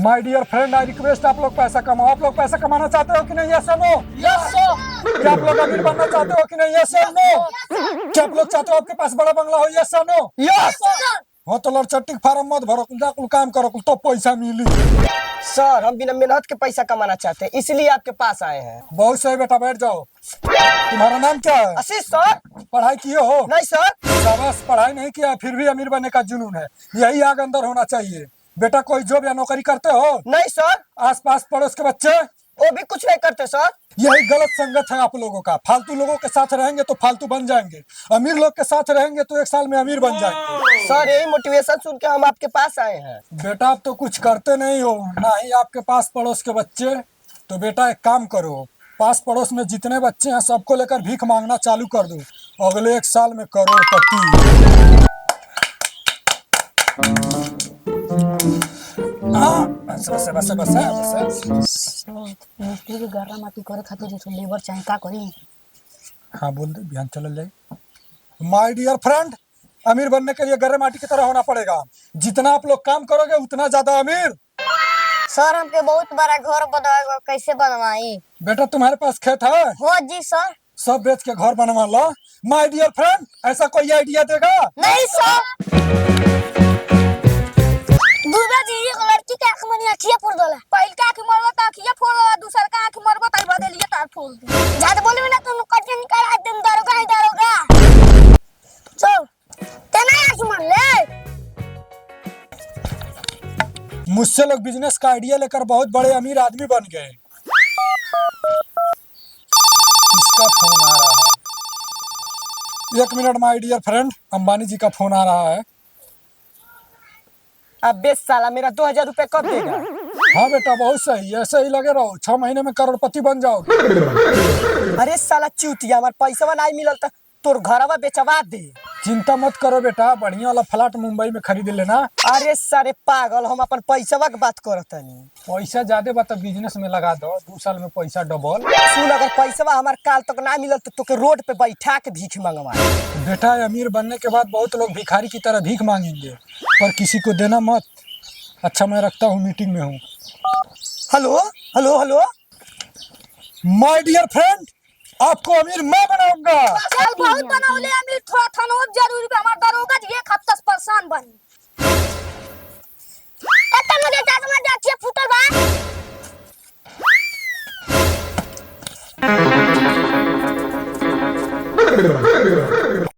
My dear friend, I request आप लोग पैसा कमाओ। आप लोग पैसा कमाना चाहते हो कि नहीं? यस और नो? Yes sir. क्या आप लोग अमीर बनना चाहते हो कि नहीं? यस और नो? क्या आप लोग चाहते हो आपके पास बड़ा बंगला हो? यस और नो? Yes sir. हाँ तो लड़चट्टी फार्म मत भरो, जाकुल काम करो तो पैसा मिली। सर हम बिना मेहनत के पैसा कमाना चाहते हैं, इसलिए आपके पास आए हैं। बहुत सही बेटा, बैठ जाओ। तुम्हारा नाम क्या है? आशीष सर। पढ़ाई किए हो? नहीं सर। शाबाश, पढ़ाई नहीं किया फिर भी अमीर बनने का जुनून है, यही आग अंदर होना चाहिए। बेटा कोई जॉब या नौकरी करते हो? नहीं सर। आसपास पड़ोस के बच्चे? वो भी कुछ नहीं करते सर। यही गलत संगत है आप लोगों का। फालतू लोगों के साथ रहेंगे तो फालतू बन जाएंगे, अमीर लोग के साथ रहेंगे तो एक साल में अमीर बन जाएंगे। सर यही मोटिवेशन सुन के हम आपके पास आए हैं। बेटा आप तो कुछ करते नहीं हो, ना ही आपके पास पड़ोस के बच्चे। तो बेटा एक काम करो, पास पड़ोस में जितने बच्चे हैं सबको लेकर भीख मांगना चालू कर दो, अगले एक साल में करोड़पति। मिस्त्री के गर्रा माटी करे खातिर जो लेबर चाही का करी? हाँ बोल दे, ध्यान चल जाए। माय डियर फ्रेंड, अमीर बनने के लिए गर्रे माटी की तरह होना पड़ेगा। जितना आप लोग काम करोगे उतना ज्यादा अमीर। सर हमके बहुत बड़ा घर बनवाएगा, कैसे बनवाई? बेटा तुम्हारे पास खेत है? हो जी सर। सब बेच के घर बनवा लो। माय डियर फ्रेंड, ऐसा कोई आइडिया देगा? नहीं सर। दूसरा जी एक लड़की के आंख में अखिया फोड़ देला। पहिल का आँख मरबो त अखिया फोड़ देला, दूसर का आँख मरबो त बदलिए तार फोड़ दे। ज्यादा बोलबे ना तुम कटे निकाल आज तुम दारोगा है दारोगा। चल तेना आंख मार ले। मुझसे लोग बिजनेस का आइडिया लेकर बहुत बड़े अमीर आदमी बन गए। किसका फोन आ रहा है? 1 minute my dear friend, Ambani ji का फोन आ रहा है। अब बेस साला मेरा 2000 रुपए कब देगा? हाँ बेटा बहुत सही, ऐसे ही लगे रहो, 6 महीने में करोड़पति बन जाओगे। अरे साला चूतिया, हमार पैसा नहीं मिलल त तोर घरवा बेचवा दे। चिंता मत करो बेटा, बढ़िया वाला फ्लैट मुंबई में खरीद लेना। अरे सारे पागल, हम अपन पैसावा के बात करतनी। पैसा ज्यादा बता बिजनेस में लगा दो, 2 साल में पैसा डबल। सुन, अगर पैसावा हमार काल तक ना मिलल तो तोके रोड पे बैठा के भीख मंगवा। बेटा अमीर बनने के बाद बहुत लोग भिखारी की तरह भीख मांगेंगे, पर किसी को देना मत। अच्छा मैं रखता हूँ, मीटिंग में हूँ। Hello hello hello. My dear friend, आपको अमीर मैं बनाऊंगा। चल बहुत बनावले अमीर, थोड़ा थनो जरूरी बा। हमार दरोगा जी एक हफ्ता से परेशान बनी। एतना मुझे चाचा में देखिए फुटल बा।